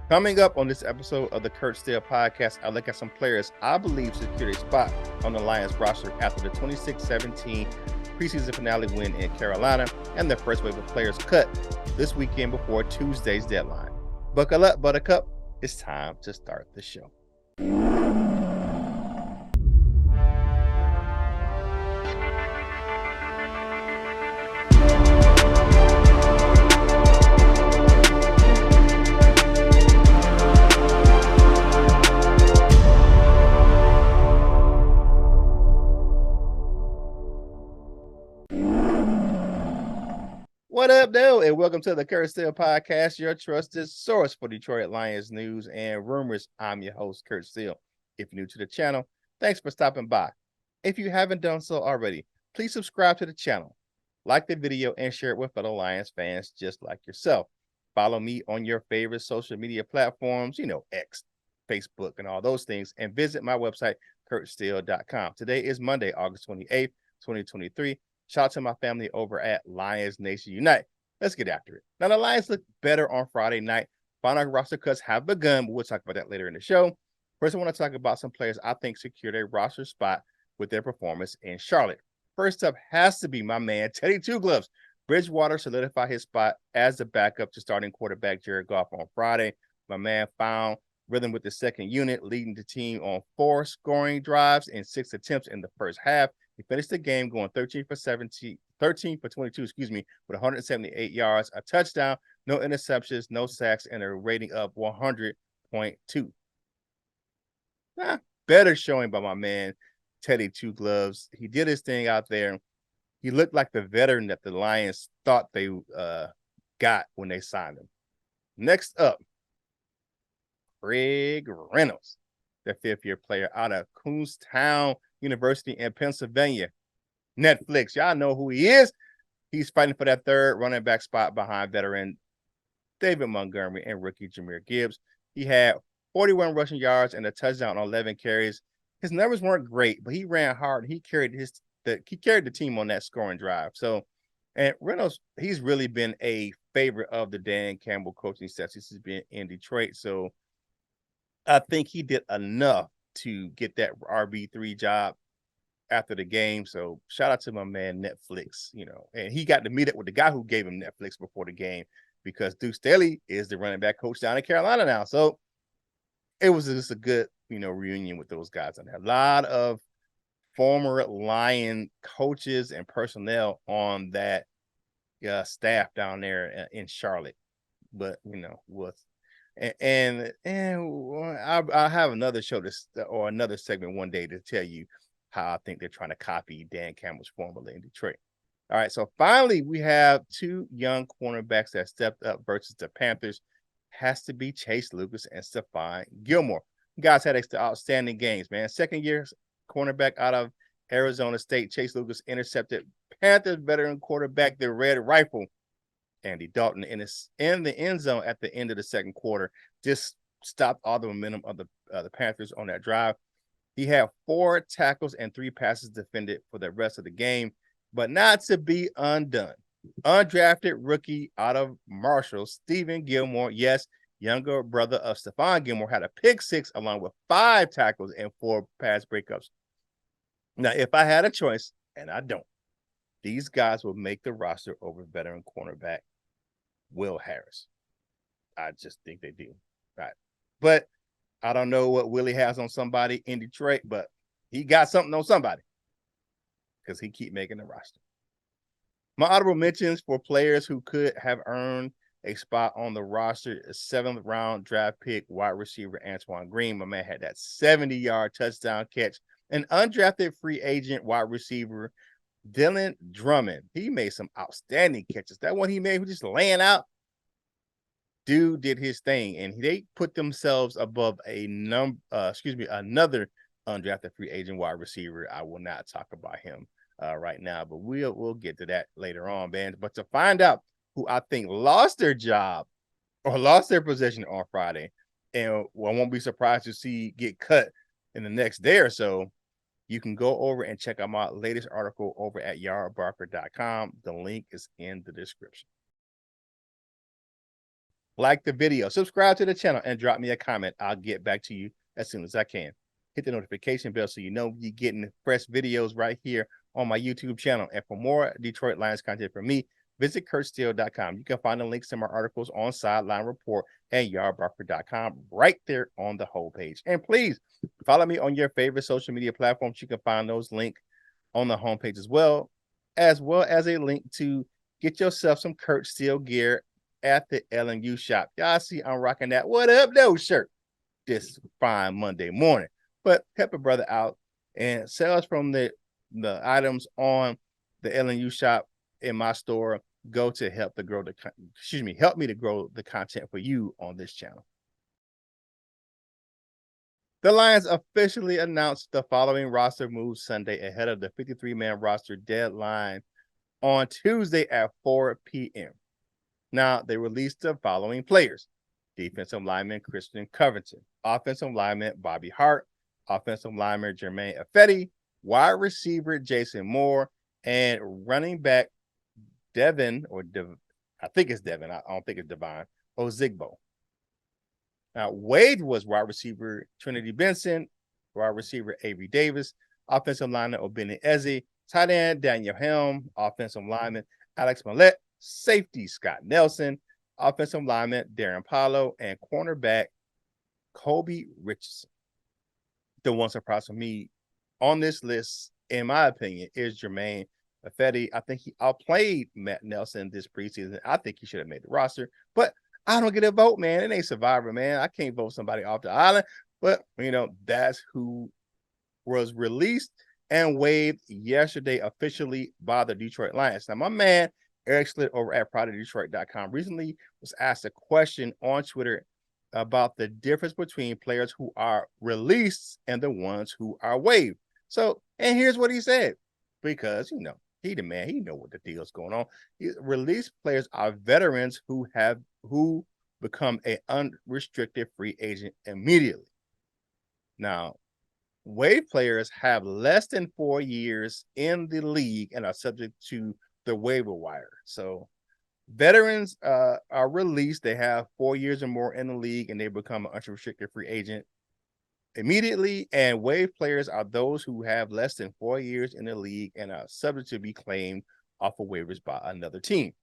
Coming up on this episode of the Curt Steele podcast, I look at some players I believe secured a spot on the Lions roster after the 26-17 preseason finale win in Carolina and the first wave of players cut this weekend before Tuesday's deadline. Buckle up, Buttercup. It's time to start the show. What up, though? And welcome to the Curt Steele podcast, your trusted source for Detroit Lions news and rumors. I'm your host, Curt Steele. If you're new to the channel, thanks for stopping by. If you haven't done so already, please subscribe to the channel, like the video, and share it with fellow Lions fans just like yourself. Follow me on your favorite social media platforms, X, Facebook, and all those things, and visit my website, curtsteele.com. Today is Monday, August 28th, 2023. Shout out to my family over at Lions Nation Unite. Let's get after it. Now, the Lions look better on Friday night. Final roster cuts have begun, but we'll talk about that later in the show. First, I want to talk about some players I think secured a roster spot with their performance in Charlotte. First up has to be my man, Teddy Two Gloves. Bridgewater solidified his spot as the backup to starting quarterback Jared Goff on Friday. My man found rhythm with the second unit, leading the team on 4 scoring drives and 6 attempts in the first half. He finished the game going 13 for 22, with 178 yards, a touchdown, no interceptions, no sacks, and a rating of 100.2. Better showing by my man, Teddy Two Gloves. He did his thing out there. He looked like the veteran that the Lions thought they got when they signed him. Next up, Craig Reynolds, the fifth-year player out of Kutztown University in Pennsylvania. Netflix, y'all know who he is. He's fighting for that third running back spot behind veteran David Montgomery and rookie Jahmyr Gibbs. He had 41 rushing yards and a touchdown on 11 carries. His numbers weren't great, but he ran hard. He carried the team on that scoring drive. So, and Reynolds, he's really been a favorite of the Dan Campbell coaching staff since he's been in Detroit. So, I think he did enough to get that RB3 job after the game. So shout out to my man Netflix, and he got to meet up with the guy who gave him Netflix before the game because Duke Staley is the running back coach down in Carolina now. So it was just a good, reunion with those guys. And a lot of former Lion coaches and personnel on that staff down there in Charlotte. But, with and I'll have another show or another segment one day to tell you how I think they're trying to copy Dan Campbell's formula in Detroit. All right, so finally we have 2 young cornerbacks that stepped up versus the Panthers. Has to be Chase Lucas and Stephon Gilmore. You guys had outstanding games, man. Second-year cornerback out of Arizona State, Chase Lucas intercepted Panthers veteran quarterback, the Red Rifle, Andy Dalton, in the end zone at the end of the second quarter. Just stopped all the momentum of the Panthers on that drive. He had 4 tackles and 3 passes defended for the rest of the game, but not to be undone. Undrafted rookie out of Marshall, Stephen Gilmore, yes, younger brother of Stephon Gilmore, had a pick 6 along with 5 tackles and 4 pass breakups. Now, if I had a choice, and I don't, these guys will make the roster over veteran cornerback Will Harris. I just think they do. Right. But I don't know what Willie has on somebody in Detroit, but he got something on somebody because he keep making the roster. My honorable mentions for players who could have earned a spot on the roster: a 7th round draft pick wide receiver Antoine Green. My man had that 70-yard touchdown catch. An undrafted free agent wide receiver Dylan Drummond. He made some outstanding catches. That one he made, was just laying out. Dude did his thing, and they put themselves above another undrafted free agent wide receiver. I will not talk about him right now, but we'll get to that later on, man. But to find out who I think lost their job or lost their position on Friday, and I won't be surprised to see get cut in the next day or so, you can go over and check out my latest article over at yardbarker.com. The link is in the description. like the video, subscribe to the channel, and drop me a comment. I'll get back to you as soon as I can. Hit the notification bell so you know you're getting fresh videos right here on my YouTube channel. And for more Detroit Lions content from me, visit CurtSteele.com. You can find the links to my articles on Sideline Report and yardbarker.com right there on the homepage. And please follow me on your favorite social media platforms. You can find those links on the homepage as well as a link to get yourself some Curt Steele gear at the LMU shop. Y'all see I'm rocking that "What Up Though" shirt this fine Monday morning. But help a brother out, and sales from the items on the LNU shop in my store go to help me to grow the content for you on this channel. The Lions officially announced the following roster moves Sunday ahead of the 53-man roster deadline on Tuesday at 4 p.m. Now, they released the following players: defensive lineman Christian Covington, offensive lineman Bobby Hart, offensive lineman Jermaine Ifedi, wide receiver Jason Moore, and running back I think it's Devin. I don't think it's Devon Ozigbo. Now, Wade was wide receiver Trinity Benson, wide receiver Avery Davis, offensive lineman Obini Eze, tight end Daniel Helm, offensive lineman Alex Millette, safety Scott Nelson, offensive lineman Darren Paulo, and cornerback Kobe Richardson. The one surprise for me on this list, in my opinion, is Jermaine Ifedi. I think he outplayed Matt Nelson this preseason. I think he should have made the roster, but I don't get a vote, man. It ain't Survivor, man. I can't vote somebody off the island, but that's who was released and waived yesterday officially by the Detroit Lions. Now, my man Eric Slitt over at PrideOfDetroit.com recently was asked a question on Twitter about the difference between players who are released and the ones who are waived. So, and here's what he said, because he the man, he know what the deal's going on. Released players are veterans who become an unrestricted free agent immediately. Now, waived players have less than 4 years in the league and are subject to the waiver wire. So veterans are released. They have 4 years or more in the league and they become an unrestricted free agent immediately. And waived players are those who have less than 4 years in the league and are subject to be claimed off of waivers by another team.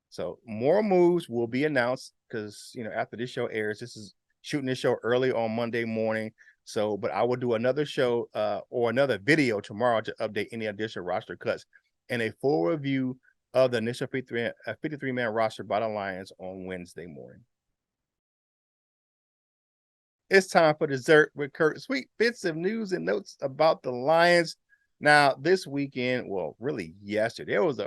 So more moves will be announced because, after this show airs, this is shooting this show early on Monday morning. So, but I will do another show or another video tomorrow to update any additional roster cuts and a full review of the initial 53-man roster by the Lions on Wednesday morning. It's time for dessert with Curt. Sweet bits of news and notes about the Lions. Now, this weekend, well, really yesterday, there was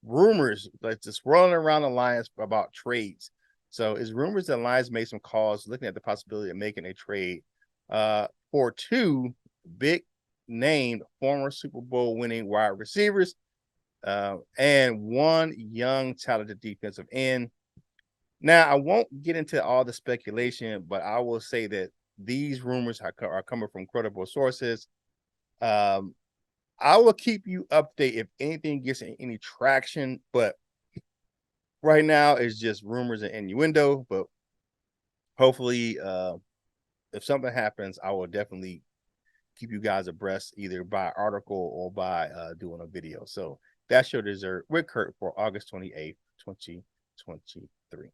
rumors like just rolling around the Lions about trades. So it's rumors that Lions made some calls looking at the possibility of making a trade for two big named former Super Bowl winning wide receivers and one young talented defensive end. Now, I won't get into all the speculation, but I will say that these rumors are coming from credible sources. I will keep you updated if anything gets any traction, but right now it's just rumors and innuendo. But hopefully, if something happens, I will definitely keep you guys abreast either by article or by doing a video. So that's your dessert with Curt for August 28th, 2023.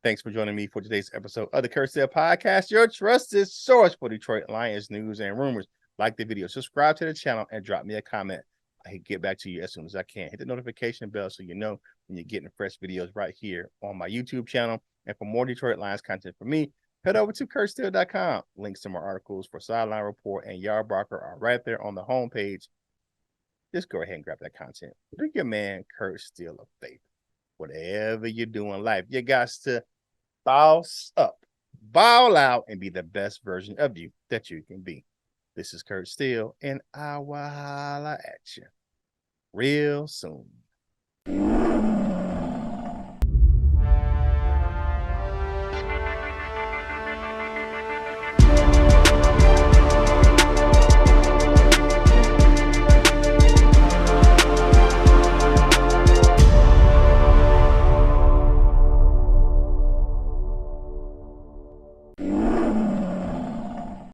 Thanks for joining me for today's episode of the Curt Steele Podcast, your trusted source for Detroit Lions news and rumors. Like the video, subscribe to the channel, and drop me a comment. I can get back to you as soon as I can. Hit the notification bell so you know when you're getting fresh videos right here on my YouTube channel. And for more Detroit Lions content from me, head over to CurtSteele.com. Links to my articles for Sideline Report and Yard Barker are right there on the homepage. Just go ahead and grab that content. Do your man Curt Steele a favor. Whatever you do in life, you got to boss up, ball out, and be the best version of you that you can be. This is Curt Steele, and I will holla at you real soon.